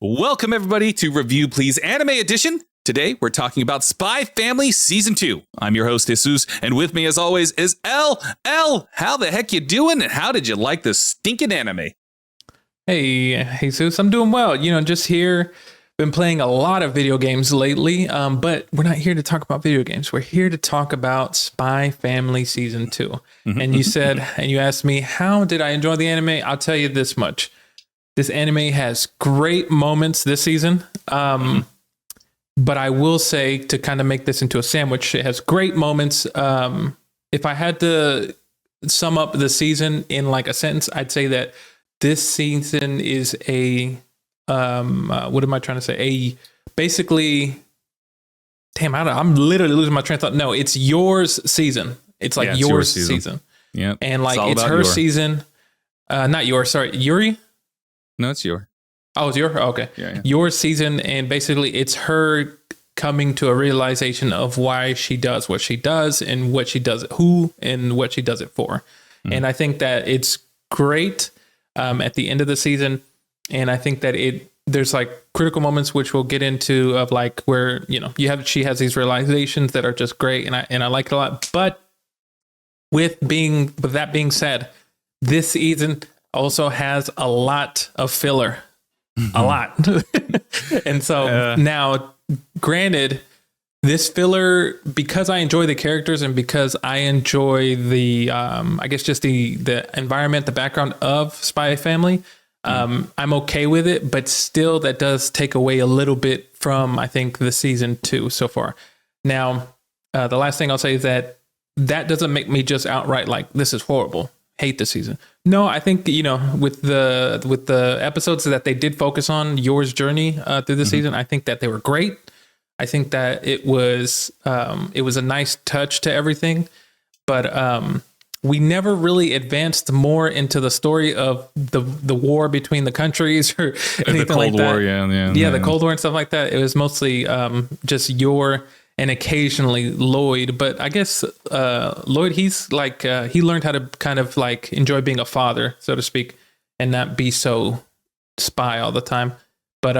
Welcome, everybody, to Review Please Anime Edition. Today, we're talking about Spy Family Season 2. I'm your host, Jesus, and with me, as always, is L. How the heck you doing, and how did you like this stinking anime? Hey, Jesus, I'm doing well. Just here. Been playing a lot of video games lately, but we're not here to talk about video games. We're here to talk about Spy Family Season 2. And you said, and you asked me, how did I enjoy the anime? I'll tell you this much. This anime has great moments this season. But I will say, to kind of make this into a sandwich, it has great moments. If I had to sum up the season in like a sentence, I'd say that this season is what am I trying to say? I'm literally losing my train of thought. No, it's yours season. It's like yours season. Yeah. And like it's her season. Not yours, sorry. Yuri? No, it's your. Oh, it's your? Oh, okay. Yeah. Your season, and basically it's her coming to a realization of why she does what she does and what she does it, who and what she does it for. And I think that it's great at the end of the season. And I think that there's like critical moments, which we'll get into, of like where, she has these realizations that are just great. And I like it a lot. But with that being said, this season also has a lot of filler. A lot. And so now, granted, this filler, because I enjoy the characters and because I enjoy the, I guess just the environment, the background of Spy Family, I'm okay with it. But still, that does take away a little bit from, I think, the season 2 so far. Now, the last thing I'll say is that doesn't make me just outright like, this is horrible, hate the season. No, I think, with the episodes that they did focus on Yor's journey through the season, I think that they were great. I think that it was a nice touch to everything, but we never really advanced more into the story of the war between the countries or anything like that. The Cold War and stuff like that. It was mostly just Yor and occasionally Lloyd, but I guess Lloyd, he's like he learned how to kind of like enjoy being a father, so to speak, and not be so spy all the time. But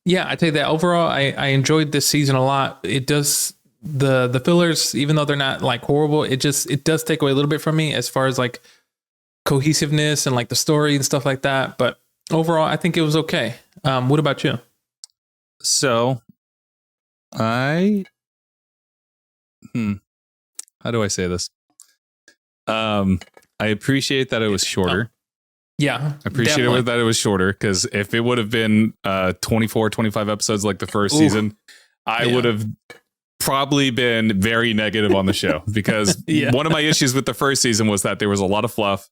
yeah, I tell you that overall, I enjoyed this season a lot. It does the fillers, even though they're not like horrible, it does take away a little bit from me as far as like cohesiveness and like the story and stuff like that. But overall, I think it was okay. What about you? So how do I say this? I appreciate that it was shorter. Yeah. I appreciate it that it was shorter, because if it would have been 24, 25 episodes like the first season, I would have probably been very negative on the show, because one of my issues with the first season was that there was a lot of fluff.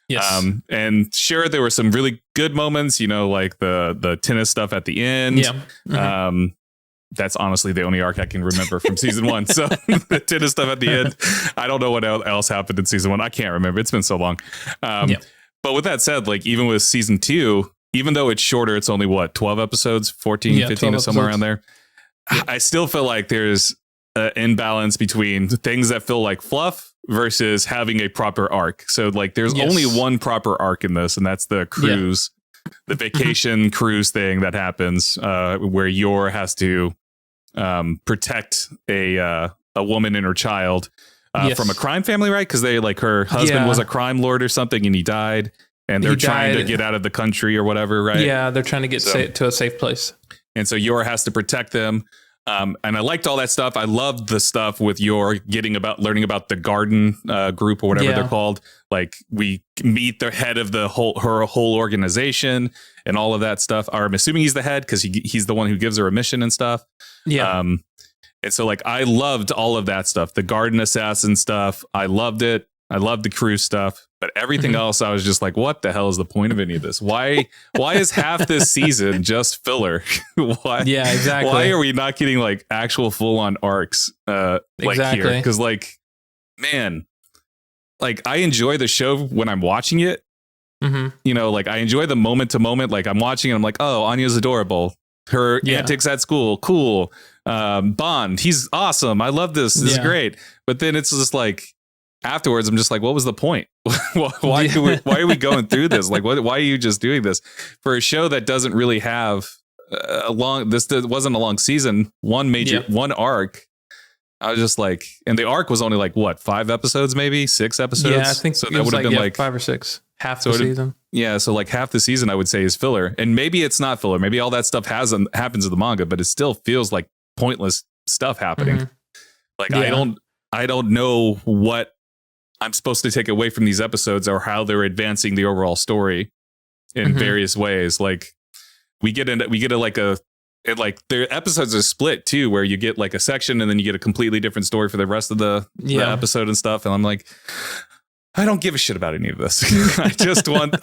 Yes. And sure, there were some really good moments, like the tennis stuff at the end. Yeah. That's honestly the only arc I can remember from season 1. So the tennis stuff at the end, I don't know what else happened in season 1. I can't remember. It's been so long. But with that said, like even with season 2, even though it's shorter, it's only 12 episodes, 14, 15 or somewhere around there. Yeah. I still feel like there's an imbalance between things that feel like fluff versus having a proper arc. So like there's only one proper arc in this, and that's the cruise, the vacation cruise thing that happens where Yor has to protect a woman and her child from a crime family, right? Because they like her husband was a crime lord or something, and he died, and they're trying to get out of the country or whatever, right? Yeah, they're trying to get to a safe place, and so Yor has to protect them. And I liked all that stuff. I loved the stuff with Yor learning about the garden group or whatever they're called. Like we meet the head of her whole organization and all of that stuff. Or I'm assuming he's the head, because he's the one who gives her a mission and stuff. Yeah. And so like I loved all of that stuff, the garden assassin stuff. I loved it. I loved the cruise stuff, but everything else, I was just like, what the hell is the point of any of this? Why is half this season just filler? Why? Yeah, exactly. Why are we not getting like actual full on arcs like here? Because like, man, like I enjoy the show when I'm watching it. Like I enjoy the moment to moment. Like I'm watching and I'm like, oh, Anya's adorable. Her antics at school, cool. Bond, he's awesome. I love this. This is great. But then it's just like, afterwards, I'm just like, what was the point? why are we going through this? Like, why are you just doing this for a show that doesn't really have this wasn't a long season, one arc. I was just like, and the arc was only like what, 5 episodes, maybe 6 episodes. Yeah, I think so. That would have been like 5 or 6, half the season. Yeah, so like half the season, I would say, is filler, and maybe it's not filler. Maybe all that stuff happens in the manga, but it still feels like pointless stuff happening. Mm-hmm. Like I don't know what I'm supposed to take away from these episodes or how they're advancing the overall story in various ways. Like their episodes are split too, where you get like a section and then you get a completely different story for the rest of the episode and stuff. And I'm like, I don't give a shit about any of this.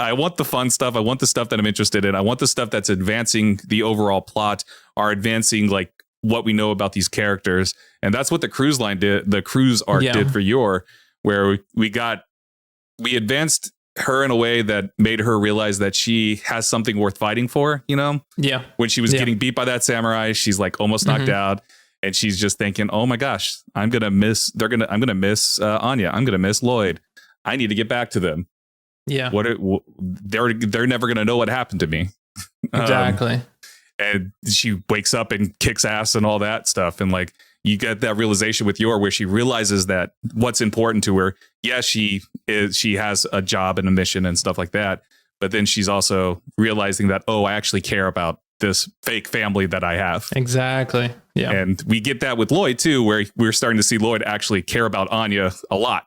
I want the fun stuff. I want the stuff that I'm interested in. I want the stuff that's advancing the overall plot or advancing like what we know about these characters. And that's what the cruise line did. The cruise arc did for Yor, where we advanced her in a way that made her realize that she has something worth fighting for, you know? Yeah. When she was getting beat by that samurai, she's like almost knocked out. And she's just thinking, oh my gosh, I'm going to miss Anya. I'm going to miss Lloyd. I need to get back to them. Yeah. They're never going to know what happened to me. Exactly. And she wakes up and kicks ass and all that stuff. And like, you get that realization with Yor where she realizes that what's important to her. Yes, she has a job and a mission and stuff like that. But then she's also realizing that, I actually care about this fake family that I have. Exactly. Yeah. And we get that with Lloyd too, where we're starting to see Lloyd actually care about Anya a lot.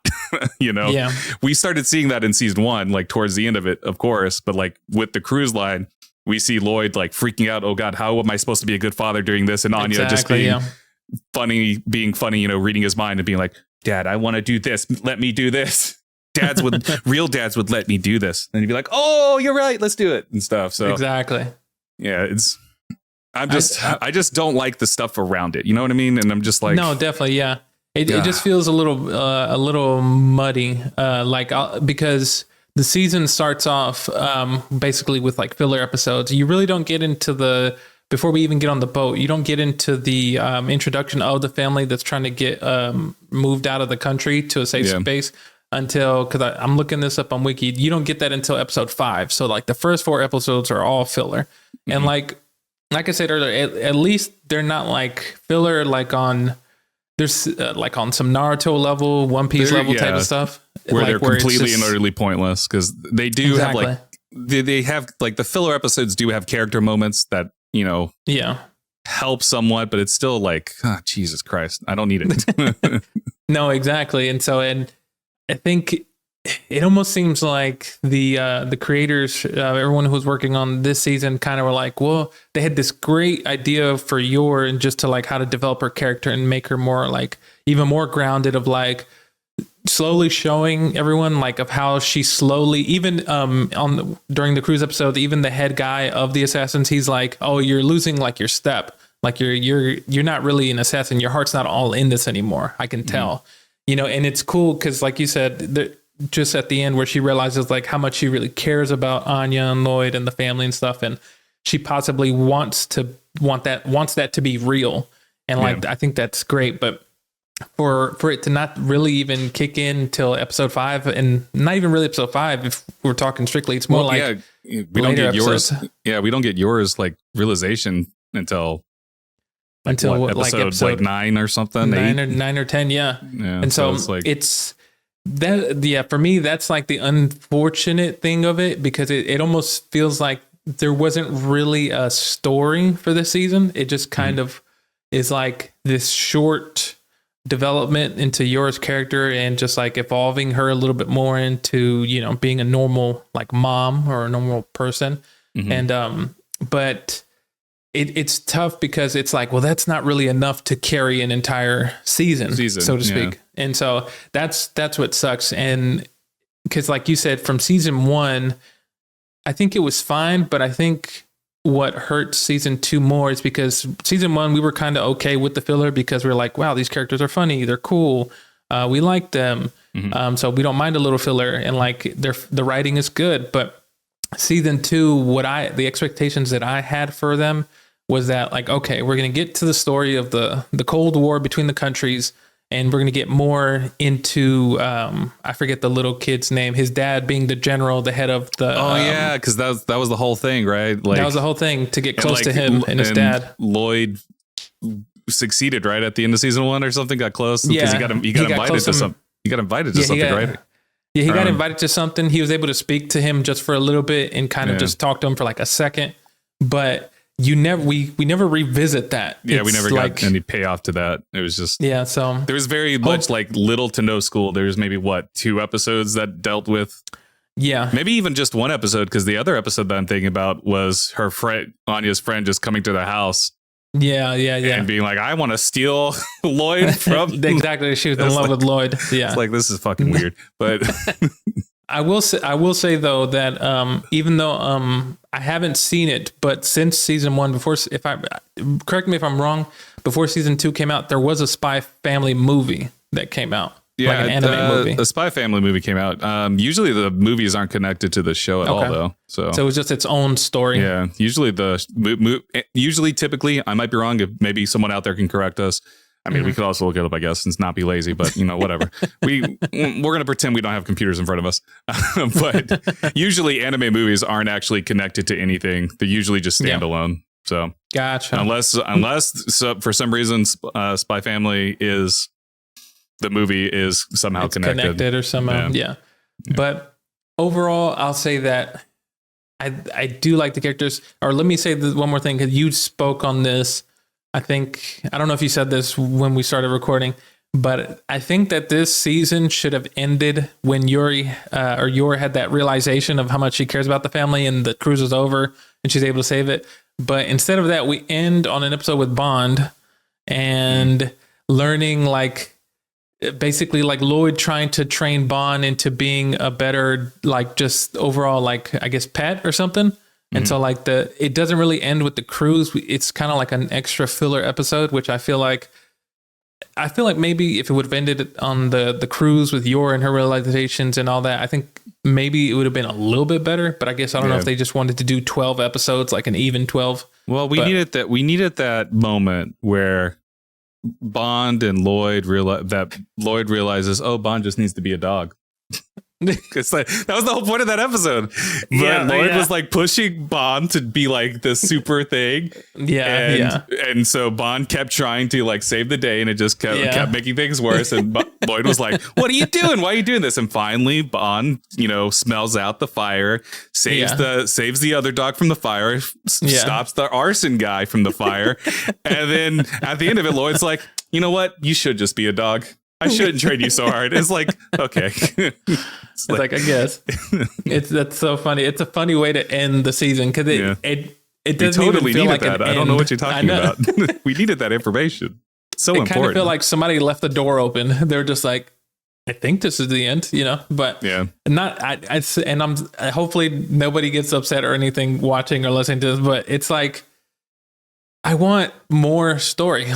You know, we started seeing that in season 1, like towards the end of it, of course. But like with the cruise line, we see Lloyd like freaking out. Oh God, how am I supposed to be a good father doing this? And Anya just being being funny, you know, reading his mind and being like, Dad, I want to do this. Let me do this. Real dads would let me do this. And he'd be like, oh, you're right. Let's do it and stuff. So exactly. Yeah, I just don't like the stuff around it. You know what I mean? And I'm just like, no, definitely. Yeah. It just feels a little muddy. Because the season starts off basically with like filler episodes. You really don't get into before we even get on the boat, you don't get into the introduction of the family that's trying to get moved out of the country to a safe space until, because I'm looking this up on Wiki, you don't get that until episode 5. So like the first 4 episodes are all filler. Mm-hmm. And like I said earlier, at least they're not like filler like on, there's like on some Naruto level, One Piece level type of stuff. Where they're completely and utterly pointless because they do have like, they have like the filler episodes do have character moments that, you know, help somewhat, but it's still like, Jesus Christ, I don't need it. No, exactly. And I think it almost seems like the creators, everyone who was working on this season kind of were like, well, they had this great idea for Yor and just to like how to develop her character and make her more like even more grounded of like slowly showing everyone like of how she slowly even during the cruise episode, even the head guy of the assassins, he's like, oh, you're losing like your step, like you're not really an assassin, your heart's not all in this anymore, I can tell. You know, and it's cool because like you said, just at the end where she realizes like how much she really cares about Anya and Lloyd and the family and stuff, and she possibly wants that to be real, and like I think that's great. But for it to not really even kick in till episode 5, and not even really episode 5, if we're talking strictly, it's more we don't get episodes. We don't get Yor's like realization until episode 9 or something, 9 or 10. Yeah. And so it's that, for me, that's like the unfortunate thing of it, because it almost feels like there wasn't really a story for this season. It just kind of is like this short development into Yor's character and just like evolving her a little bit more into, you know, being a normal like mom or a normal person. And but it's tough because it's like, well, that's not really enough to carry an entire season so to speak. And so that's what sucks. And because like you said, from season 1, I think it was fine, but I think what hurt season 2 more is because season 1, we were kind of okay with the filler because we're like, wow, these characters are funny. They're cool. We like them. So we don't mind a little filler, and like the writing is good. But season 2, the expectations that I had for them was that like, okay, we're going to get to the story of the Cold War between the countries, and we're going to get more into I forget the little kid's name. His dad being the general, the head of the. Oh yeah, because that was the whole thing, right? Like that was the whole thing to get close to him and his dad. Lloyd succeeded right at the end of season 1 or something. Got close because he got invited to something. He got invited to something, right? Yeah, he got invited to something. He was able to speak to him just for a little bit and kind of just talk to him for like a second. But we never revisit that. Yeah, we never got any payoff to that. It was just So there was very much like little to no school. There was maybe 2 episodes that dealt with. Yeah, maybe even just 1 episode, because the other episode that I'm thinking about was her friend Anya's friend just coming to the house. Yeah. And being like, I want to steal Lloyd from exactly. She was in love with Lloyd. Yeah, it's like, this is fucking weird. But I will say though that even though I haven't seen it, but since season 1, correct me if I'm wrong, before season 2 came out, there was a Spy Family movie that came out. Yeah, like an anime movie. The Spy Family movie came out. Usually the movies aren't connected to the show at all, though. So it was just its own story. Yeah, usually typically, I might be wrong. If maybe someone out there can correct us. I mean, we could also look it up, I guess, and not be lazy, but whatever. We're going to pretend we don't have computers in front of us. But usually anime movies aren't actually connected to anything. They're usually just standalone. So gotcha. Unless for some reason Spy Family is the movie is somehow connected or somehow. Yeah. But overall, I'll say that I do like the characters. Or let me say one more thing, because you spoke on this. I don't know if you said this when we started recording, but I think that this season should have ended when Yuri had that realization of how much she cares about the family and the cruise is over and she's able to save it. But instead of that, we end on an episode with Bond and learning basically Lloyd trying to train Bond into being a better, just overall, I guess, pet or something. And so it doesn't really end with the cruise. It's kind of like an extra filler episode, which I feel like maybe if it would have ended on the cruise with Yor and her realizations and all that, I think maybe it would have been a little bit better. But I guess I don't know if they just wanted to do 12 episodes, like an even 12. Well, we needed that moment where Bond and Lloyd realizes, oh, Bond just needs to be a dog. It's that was the whole point of that episode. But Lloyd was pushing Bond to be the super thing. And so Bond kept trying to keep the day, and it just kept making things worse. And Lloyd was like, "What are you doing? Why are you doing this?" And finally, Bond, smells out the fire, saves the other dog from the fire, stops the arson guy from the fire, and then at the end of it, Lloyd's like, "You know what? You should just be a dog. I shouldn't train you so hard." It's like, okay. It's I guess that's so funny. It's a funny way to end the season, because it doesn't even feel like that. I don't know what you're talking about. We needed that information. So important. It kind of feel like somebody left the door open. They're just like, I think this is the end, but not. I'm hopefully nobody gets upset or anything watching or listening to this, but it's like, I want more story. I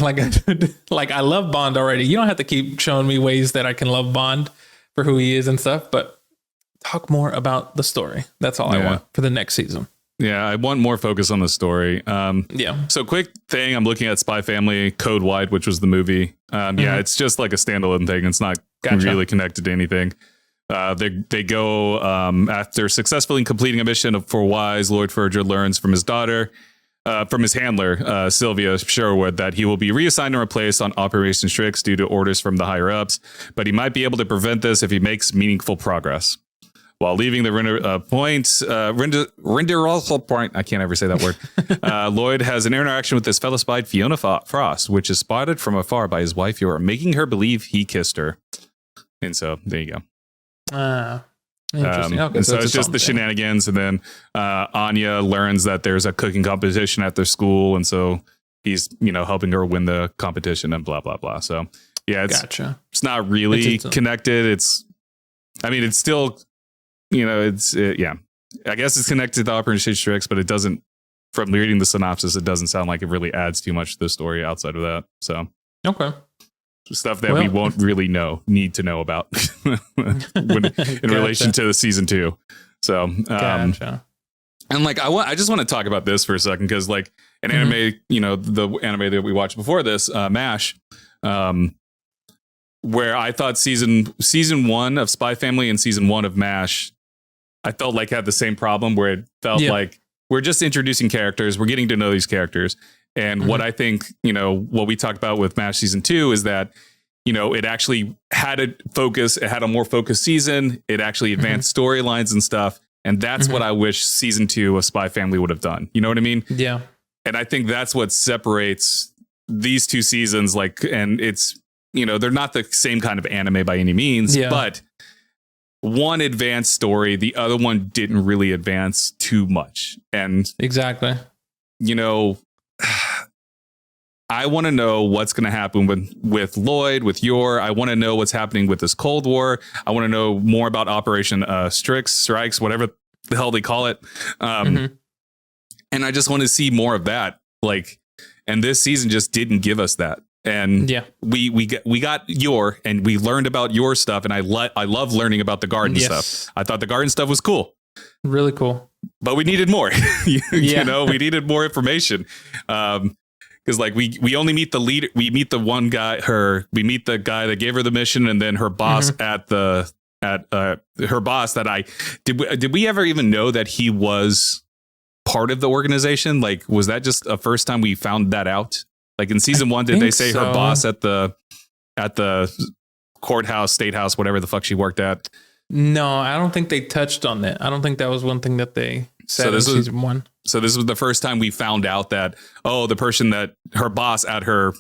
love Bond already. You don't have to keep showing me ways that I can love Bond for who he is and stuff, but talk more about the story. That's all I want for the next season. Yeah, I want more focus on the story. So quick thing, I'm looking at Spy Family Code White, which was the movie. Yeah, it's just like a standalone thing. It's not really connected to anything. They go after successfully completing a mission for Wise, Lord Ferger learns from his daughter, from his handler, Sylvia Sherwood, that he will be reassigned and replaced on Operation Strix due to orders from the higher ups, but he might be able to prevent this if he makes meaningful progress. While leaving the Rinderosa Point, I can't ever say that word, Lloyd has an interaction with his fellow spy, Fiona Frost, which is spotted from afar by his wife, Yor, making her believe he kissed her. And so there you go. Interesting. Okay, so it's just the shenanigans, and then Anya learns that there's a cooking competition at their school, and so he's helping her win the competition and blah blah blah. So yeah, it's not really connected. It's still I guess it's connected to Operation Strix, but it doesn't. From reading the synopsis, it doesn't sound like it really adds too much to the story outside of that. So okay. Stuff that we won't really need to know about in relation to the season 2. So, and I just want to talk about this for a second, because an anime, the anime that we watched before this, MASH, where I thought season 1 of Spy Family and season 1 of MASH, I felt like had the same problem where it felt like we're just introducing characters. We're getting to know these characters. And what I think, what we talked about with MASH season 2 is that, it actually had a focus. It had a more focused season. It actually advanced storylines and stuff. And that's what I wish season 2 of Spy Family would have done. You know what I mean? Yeah. And I think that's what separates these 2 seasons. And it's, they're not the same kind of anime by any means, but one advanced story, the other one didn't really advance too much. And exactly, I want to know what's going to happen with Lloyd, with Yor. I want to know what's happening with this Cold War. I want to know more about Operation Strikes, whatever the hell they call it. And I just want to see more of that. And this season just didn't give us that. And we got Yor, and we learned about Yor stuff. And I love learning about the garden stuff. I thought the garden stuff was cool. Really cool. But we needed more. We needed more information. Because we only meet the leader, we meet the one guy, we meet the guy that gave her the mission, and then her boss her boss did we ever even know that he was part of the organization? Was that just a first time we found that out? In season 1, did they say her boss at the courthouse, state house, whatever the fuck she worked at? No, I don't think they touched on that. I don't think that was one thing that they said in season 1. So this was the first time we found out that, the person that her boss at her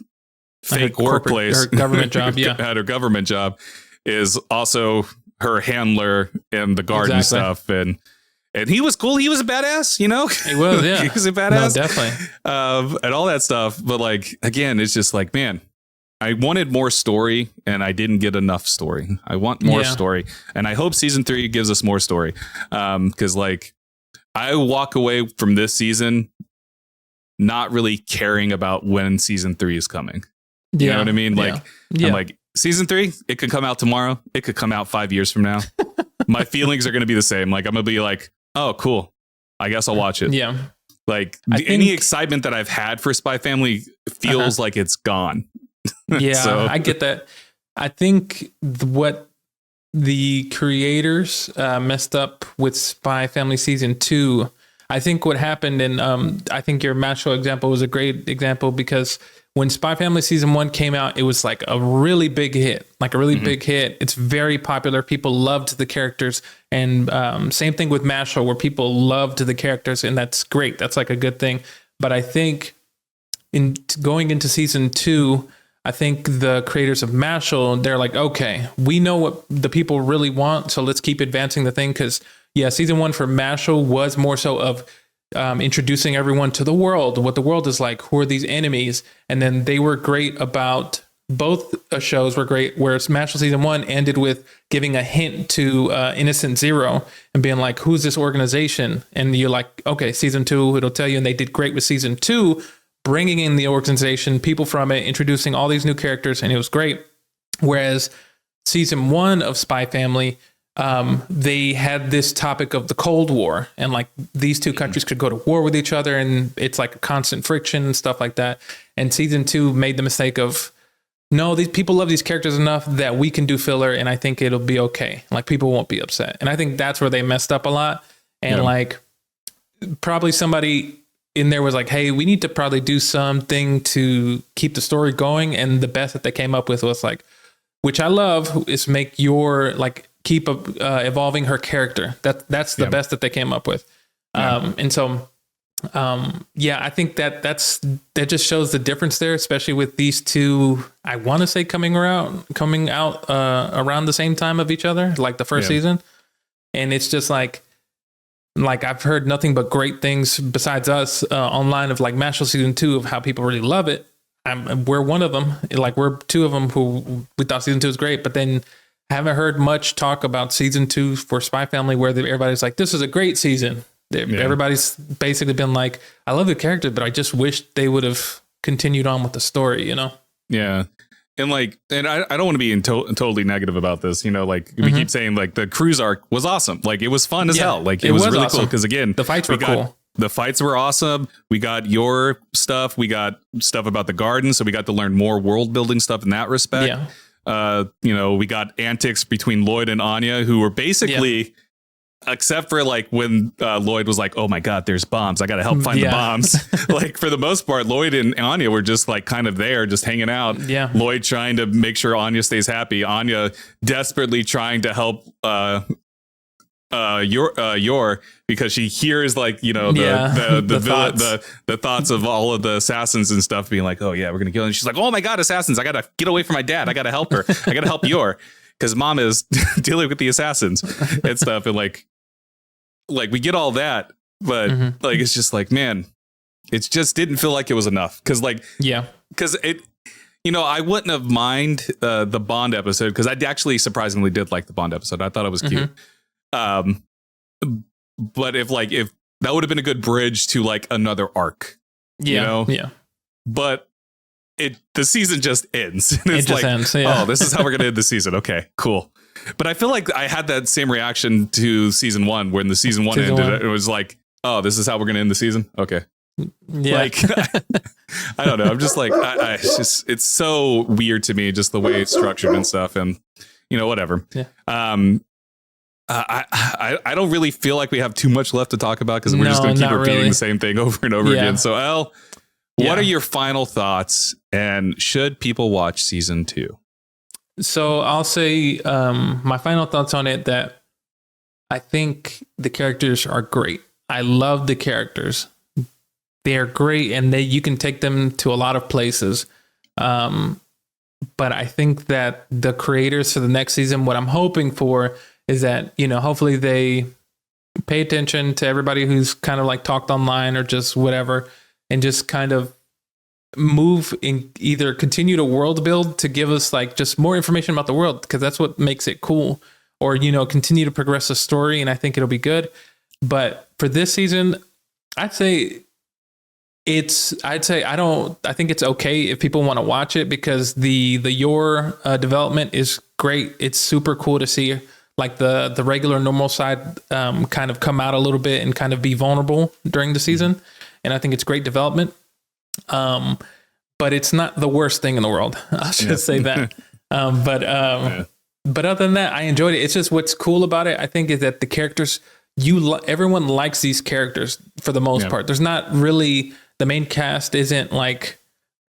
fake workplace, her government job, at her government job, is also her handler in the garden stuff. And he was cool. He was a badass, He was, yeah. He was a badass. No, definitely. And all that stuff. But again, it's just man, I wanted more story, and I didn't get enough story. I want more story. And I hope season 3 gives us more story. Because I walk away from this season not really caring about when season 3 is coming. You know what I mean? I'm season 3, it could come out tomorrow. It could come out 5 years from now. My feelings are going to be the same. I'm going to be oh, cool. I guess I'll watch it. Yeah. Any excitement that I've had for Spy Family feels like it's gone. Yeah, I get that. I think what the creators messed up with Spy Family season 2. I think what happened, and I think your Masho example was a great example, because when Spy Family season 1 came out, it was a really big hit, big hit. It's very popular. People loved the characters, and same thing with Masho, where people loved the characters, and that's great. That's a good thing. But I think in going into season 2, I think the creators of Mashle, they're okay, we know what the people really want, so let's keep advancing the thing. Because, season 1 for Mashle was more so of introducing everyone to the world, what the world is like, who are these enemies. And then they were great about, both shows were great, whereas Mashle season 1 ended with giving a hint to Innocent Zero and being who's this organization? And you're okay, season 2, it'll tell you. And they did great with season 2, bringing in the organization, people from it, introducing all these new characters, and it was great. Whereas season 1 of Spy Family, they had this topic of the Cold War, and these two countries could go to war with each other, and it's a constant friction and stuff like that. And season 2 made the mistake of, no, these people love these characters enough that we can do filler, and I think it'll be okay. People won't be upset. And I think that's where they messed up a lot. And probably somebody in there was hey, we need to probably do something to keep the story going. And the best that they came up with was which I love, is make Yor keep evolving her character. That's the best that they came up with. And so, I think that just shows the difference there, especially with these two, I want to say coming out around the same time of each other, the first season. And it's just I've heard nothing but great things besides us online of Mashle season 2 of how people really love it. We're one of them. We're 2 of them who we thought season 2 was great, but then haven't heard much talk about season 2 for Spy Family, where everybody's this is a great season. Everybody's basically been I love the character, but I just wish they would have continued on with the story, Yeah. And and I don't want to be totally negative about this, we keep saying the cruise arc was awesome. It was fun as hell. It was really awesome. Cool. Cause again, the fights were cool. The fights were awesome. We got your stuff. We got stuff about the garden. So we got to learn more world building stuff in that respect. Yeah. we got antics between Lloyd and Anya, who were basically, except for like when Lloyd was like, oh my God, there's bombs. I got to help find the bombs. Like for the most part, Lloyd and Anya were just like kind of there, just hanging out. Yeah. Lloyd trying to make sure Anya stays happy. Anya desperately trying to help Yor, because she hears like the thoughts of all of the assassins and stuff being like, oh yeah, we're gonna kill her. And she's like, oh my God, assassins, I gotta get away from my dad, I gotta help her, I gotta help Yor because mom is dealing with the assassins and stuff. And like we get all that, but like it's just like, man, it just didn't feel like it was enough because it, I wouldn't have mind the Bond episode, because I actually surprisingly did like the Bond episode. I thought it was cute. But if that would have been a good bridge to like another arc, but the season just ends. And it's like, ends, oh, this is how we're going to end the season. Okay, cool. But I feel like I had that same reaction to season 1 when the season one ended. It was like, oh, this is how we're going to end the season. Okay. Yeah. Like, I don't know. I'm just like, it's so weird to me, just the way it's structured and stuff, and whatever. Yeah. I don't really feel like we have too much left to talk about, because we're just going to keep repeating the same thing over and over again. So, Elle, what are your final thoughts, and should people watch season 2? So I'll say my final thoughts on it, that I think the characters are great. I love the characters. They're great, and you can take them to a lot of places. But I think that the creators for the next season, what I'm hoping for is that, hopefully they pay attention to everybody who's kind of like talked online or just whatever, and just kind of move in, either continue to world build to give us like just more information about the world, because that's what makes it cool, or, continue to progress the story. And I think it'll be good. But for this season, I think it's okay if people want to watch it, because the Yor development is great. It's super cool to see like the regular normal side kind of come out a little bit and kind of be vulnerable during the season. And I think it's great development. But it's not the worst thing in the world. I'll just say that. But other than that, I enjoyed it. It's just, what's cool about it, I think, is that the characters, everyone likes these characters for the most part. There's not really, the main cast isn't like,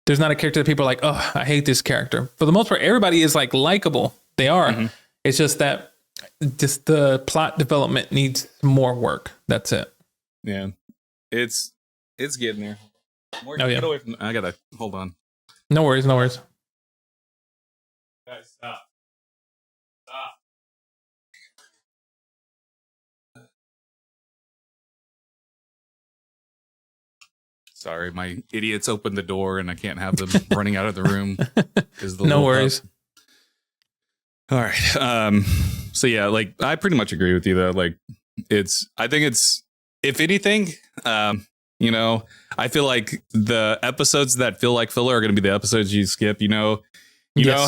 there's not a character that people are like, oh, I hate this character. For the most part, everybody is like likable. They are. It's just that the plot development needs more work. That's it. Yeah. It's getting there. Get away from, I gotta hold on. No worries. Guys, stop. Sorry, my idiots opened the door and I can't have them running out of the room. No worries. All right. So yeah, like I pretty much agree with you though. Like I think it's, if anything, I feel like the episodes that feel like filler are going to be the episodes you skip. You know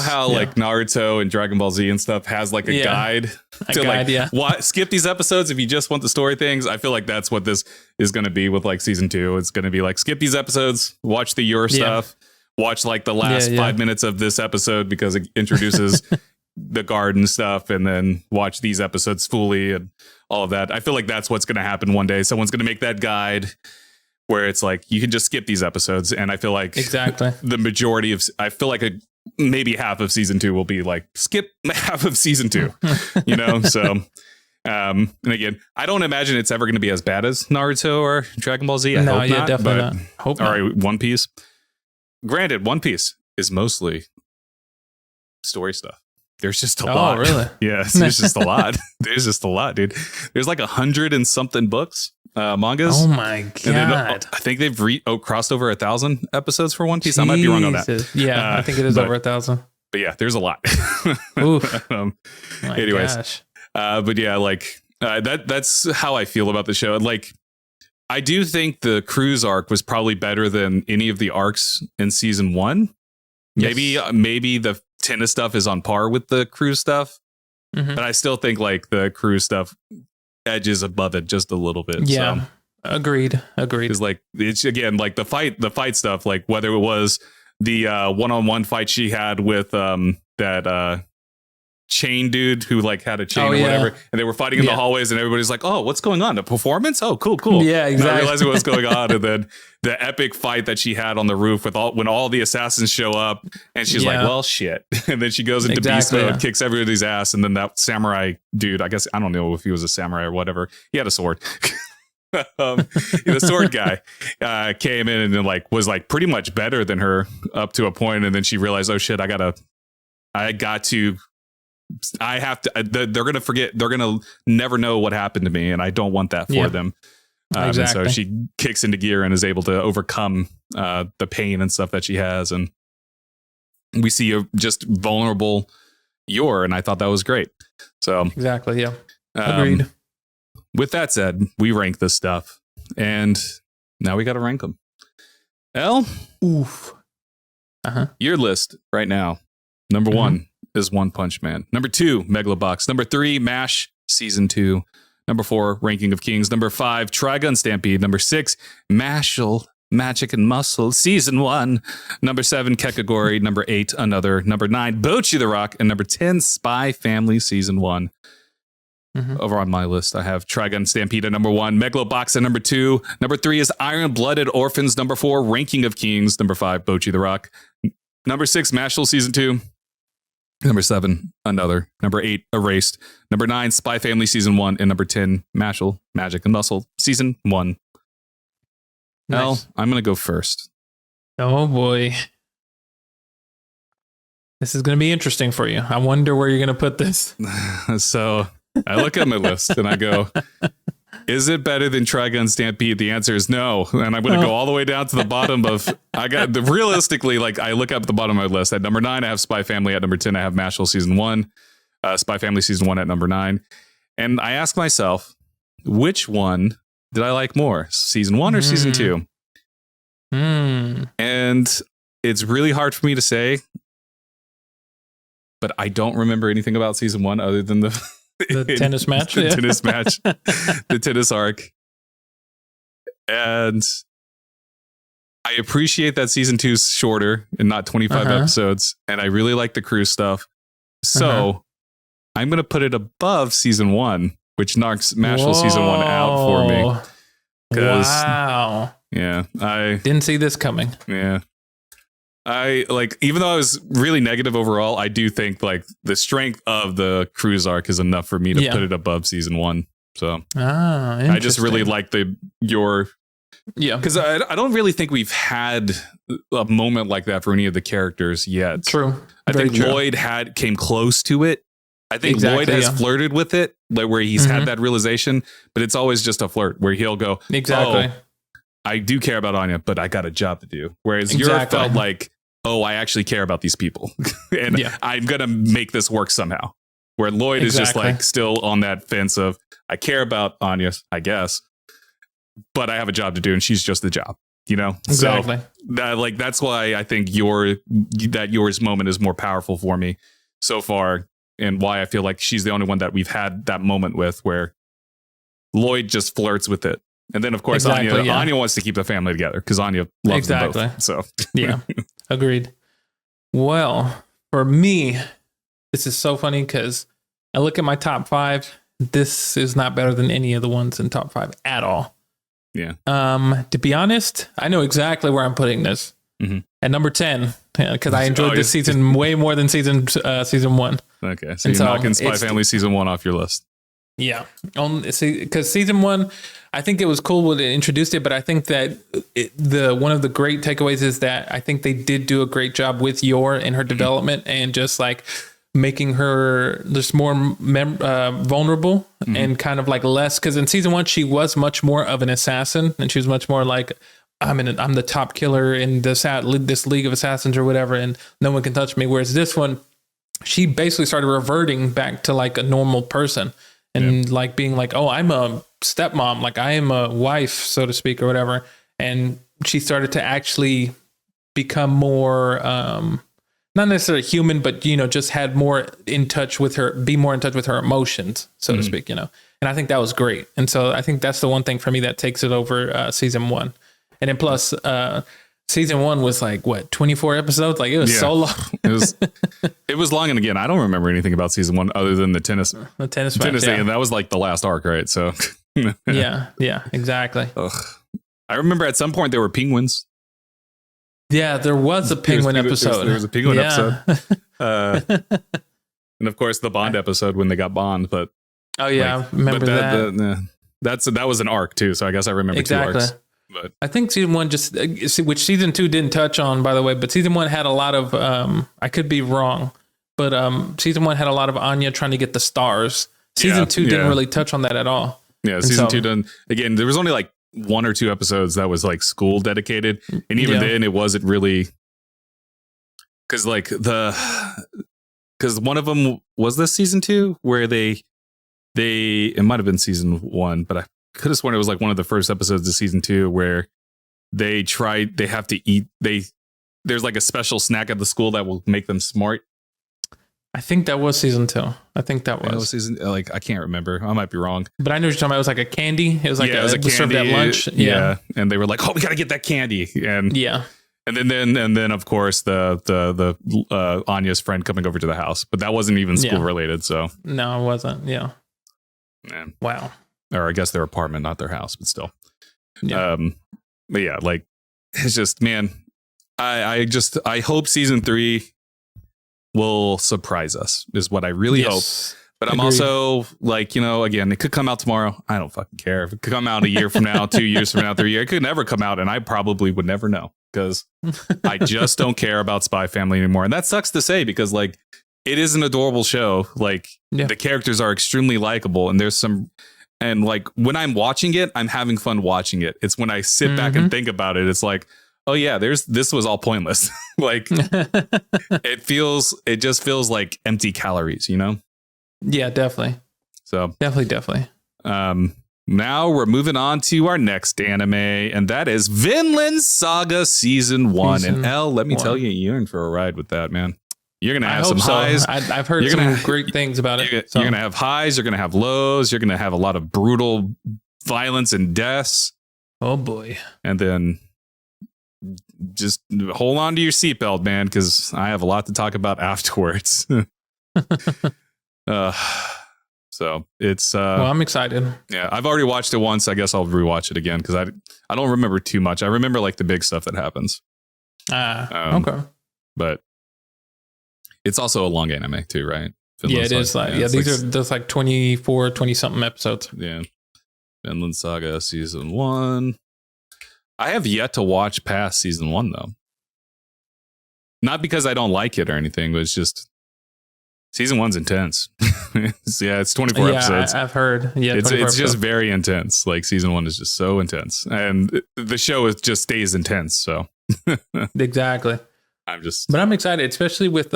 how like Naruto and Dragon Ball Z and stuff has like a guide to skip these episodes if you just want the story things. I feel like that's what this is going to be with like season 2. It's going to be like, skip these episodes, watch the Yor stuff, watch like the last 5 minutes of this episode because it introduces the guard and stuff, and then watch these episodes fully and all of that. I feel like that's what's going to happen one day. Someone's going to make that guide where it's like, you can just skip these episodes. And I feel like the majority of, maybe half of season 2 will be like, skip half of season 2, So, and again, I don't imagine it's ever going to be as bad as Naruto or Dragon Ball Z. I hope not, definitely not. Hope not. Or One Piece. Granted, One Piece is mostly story stuff. There's just a lot. Oh, really? Yeah, there's just a lot. There's just a lot, dude. There's like 100 and something books, mangas. Oh my god! I think they've crossed over 1,000 episodes for One Piece. I might be wrong on that. Yeah, I think it is over 1,000. But yeah, there's a lot. Anyways, gosh. But yeah, like that's how I feel about the show. Like, I do think the cruise arc was probably better than any of the arcs in season 1. Yes. Maybe the tennis stuff is on par with the cruise stuff, but I still think like the cruise stuff edges above it just a little bit. Yeah, so. Agreed. Because like it's again like the fight stuff, like whether it was the one-on-one fight she had with the that chain dude who like had a chain or whatever, and they were fighting in the hallways, and everybody's like, "Oh, what's going on? A performance? Oh, cool." Yeah, exactly. Not realizing what's going on, and then the epic fight that she had on the roof with when all the assassins show up, and she's like, "Well, shit," and then she goes into beast mode, kicks everybody's ass, and then that samurai dude, I guess I don't know if he was a samurai or whatever, he had a sword. The sword guy came in and then like was like pretty much better than her up to a point, and then she realized, oh shit, I have to, they're gonna forget, they're gonna never know what happened to me, and I don't want that for them. Exactly. And so she kicks into gear and is able to overcome the pain and stuff that she has, and we see a just vulnerable Yor, and I thought that was great. So exactly, yeah, agreed. With that said, we rank this stuff, and now we got to rank them. Elle, your list right now. Number 1 is One Punch Man. Number 2, Megalobox. Number 3, MASH Season 2. Number 4, Ranking of Kings. Number 5, Trigun Stampede. Number 6, Mashle, Magic and Muscle Season 1. Number 7, Kekagori. Number 8, Another. Number 9, Bocchi the Rock. And number 10, Spy Family Season 1. Over on my list, I have Trigun Stampede at number 1, Megalobox at number 2. Number 3 is Iron Blooded Orphans. Number 4, Ranking of Kings. Number 5, Bocchi the Rock. Number 6, Mashle Season 2. Number 7, Another. Number 8, Erased. Number 9, Spy Family Season 1. And number 10, Mashle, Magic and Muscle Season 1. Nice. Elle, I'm going to go first. Oh boy. This is going to be interesting for you. I wonder where you're going to put this. So I look at my list and I go, is it better than Trigun Stampede? The answer is no. And I'm going to go all the way down to the bottom of, realistically, like I look up at the bottom of my list. At number 9, I have Spy Family. At number 10, I have Mashle Season 1. Spy Family Season 1 at number 9. And I ask myself, which one did I like more? Season 1 or Season 2? And it's really hard for me to say, but I don't remember anything about Season 1 other than the tennis match, tennis match, the tennis arc. And I appreciate that Season 2 is shorter and not 25 episodes. And I really like the crew stuff. So I'm going to put it above Season 1, which knocks Mashle Season 1 out for me. Wow. Yeah. I didn't see this coming. Yeah. I like, even though I was really negative overall, I do think like the strength of the cruise arc is enough for me to put it above Season 1. So I just really like because I don't really think we've had a moment like that for any of the characters yet. True. I think Lloyd came close to it. I think Lloyd has flirted with it, like where he's had that realization, but it's always just a flirt where he'll go, oh, I do care about Anya, but I got a job to do. Whereas Yor felt like, oh, I actually care about these people and I'm going to make this work somehow. Where Lloyd is just like still on that fence of, I care about Anya, I guess, but I have a job to do and she's just the job, you know? Exactly. So that's why I think Yor's moment is more powerful for me so far, and why I feel like she's the only one that we've had that moment with where Lloyd just flirts with it. And then, of course, Anya wants to keep the family together because Anya loves them both. So, yeah, agreed. Well, for me, this is so funny because I look at my top 5. This is not better than any of the ones in top 5 at all. Yeah. To be honest, I know exactly where I'm putting this. At number 10, because I enjoyed this season way more than season 1. Okay, so you're knocking Spy Family Season 1 off your list. Yeah, because Season 1, I think it was cool when it introduced it, but I think that one of the great takeaways is that I think they did do a great job with Yor and her development and just like making her just more vulnerable and kind of like less, because in Season 1 she was much more of an assassin and she was much more like, I'm the top killer in this league of assassins or whatever, and no one can touch me. Whereas this one, she basically started reverting back to like a normal person and like being like, oh, I'm a stepmom, like I am a wife, so to speak, or whatever. And she started to actually become more, not necessarily human, but, you know, just had more in touch with her, be more in touch with her emotions, so to speak, you know. And I think that was great. And so I think that's the one thing for me that takes it over Season 1. And then plus, season 1 was like what, 24 episodes? Like it was so long. it was long, and again, I don't remember anything about season 1 other than the tennis match, and that was like the last arc, right? So yeah, exactly. Ugh. I remember at some point there were penguins. Yeah, there was a penguin episode. There was a penguin episode. And of course the Bond episode when they got Bond, but I remember that. That was an arc too, so I guess I remember 2 arcs. But I think season 1 which season 2 didn't touch on, by the way, but season 1 had a lot of I could be wrong, but season 1 had a lot of Anya trying to get the stars. Season 2 didn't really touch on that at at Yeah, season 2 done. Again, there was only like 1 or 2 episodes that was like school dedicated, and even then it wasn't really, because one of them was this season 2 where they it might have been season 1, but I could have sworn it was like one of the first episodes of season 2 where they have to eat, there's like a special snack at the school that will make them smart. I think that was season 2. I think that was season, like, I can't remember. I might be wrong. But I know what you're talking about. It was like a candy. It was like it was candy served at lunch. Yeah. And they were like, oh, we got to get that candy. And And then of course the Anya's friend coming over to the house, but that wasn't even school related. So no, it wasn't. Yeah. Man. Wow. Or I guess their apartment, not their house, but still. Yeah. But yeah, like it's just, man, I hope season 3 will surprise us is what I really hope. But I'm also like, again, it could come out tomorrow. I don't fucking care. If it could come out a year from now, 2 years from now, 3 years, it could never come out. And I probably would never know because I just don't care about Spy Family anymore. And that sucks to say because like it is an adorable show. Like the characters are extremely likable and there's some, and like when I'm watching it, I'm having fun watching it. It's when I sit back and think about it. It's like, oh yeah, this was all pointless. Like it just feels like empty calories, Yeah, definitely. So definitely. Now we're moving on to our next anime, and that is Vinland Saga Season 1. And Elle, let me tell you, you're in for a ride with that, man. You're going to have some highs. I've heard some great things about it. You're going to have highs. You're going to have lows. You're going to have a lot of brutal violence and deaths. Oh, boy. And then just hold on to your seatbelt, man, because I have a lot to talk about afterwards. So it's well, I'm excited. Yeah, I've already watched it once. I guess I'll rewatch it again because I don't remember too much. I remember like the big stuff that happens. Okay. But it's also a long anime too, right? Vinland Saga. Is like there's like 20 something episodes. Yeah. Vinland Saga Season 1. I have yet to watch past Season 1 though. Not because I don't like it or anything, but it's just Season 1's intense. It's 24 episodes. I've heard. Yeah, it's just very intense. Like Season 1 is just so intense, and the show just stays intense. So exactly. But I'm excited, especially with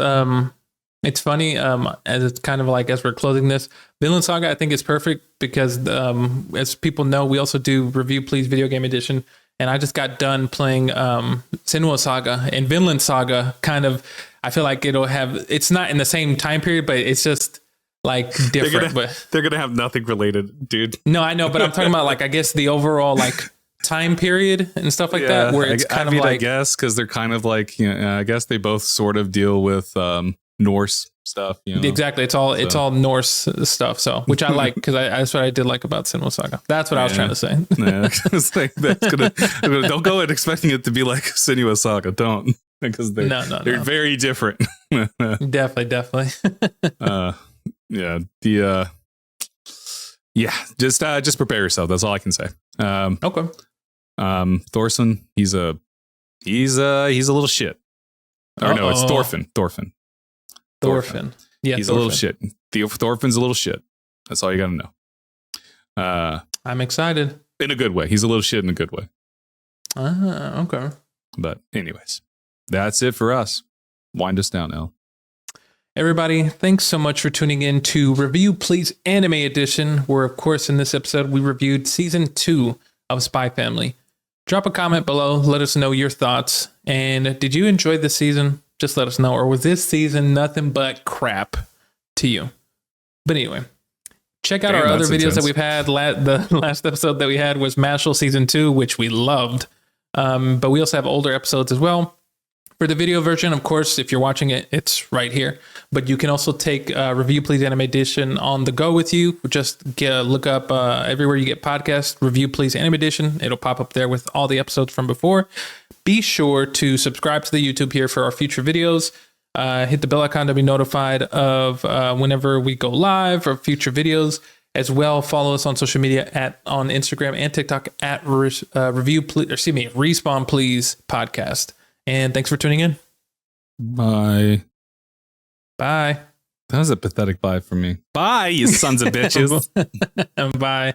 It's funny as it's kind of like as we're closing this, Vinland Saga I think is perfect because as people know, we also do Review Please Video Game Edition, and I just got done playing Senua Saga, and Vinland Saga kind of. I feel like it's not in the same time period, but it's just like different. They're going to have nothing related, dude. No, I know, but I'm talking about like, I guess the overall like time period and stuff like that, where it's kind of like, I guess, cause they're kind of like, I guess they both sort of deal with Norse stuff. Exactly. It's all Norse stuff. So, which I like, cause that's what I did like about Senua Saga. That's what I was trying to say. It's like, don't go in expecting it to be like Senua Saga. Don't. Because they're very different. Definitely. Just prepare yourself. That's all I can say. Okay. Thorson, he's a little shit. Or no, it's Thorfinn. Yeah, he's a little shit. Thorfinn's a little shit. That's all you got to know. I'm excited. In a good way. He's a little shit in a good way. Okay. But anyways. That's it for us. Wind us down, Elle. Everybody, thanks so much for tuning in to Review Please Anime Edition, where, of course, in this episode, we reviewed Season 2 of Spy Family. Drop a comment below. Let us know your thoughts. And did you enjoy this season? Just let us know. Or was this season nothing but crap to you? But anyway, check out our other videos that we've had. The last episode that we had was Mashal Season 2, which we loved. But we also have older episodes as well. For the video version, of course, if you're watching it, it's right here. But you can also take Review Please Anime Edition on the go with you. Just look up everywhere you get podcasts, Review Please Anime Edition. It'll pop up there with all the episodes from before. Be sure to subscribe to the YouTube here for our future videos. Hit the bell icon to be notified of whenever we go live or future videos. As well, follow us on social media on Instagram and TikTok at Respawn Please Podcast. And thanks for tuning in. Bye. Bye. That was a pathetic bye for me. Bye, you sons of bitches. Bye.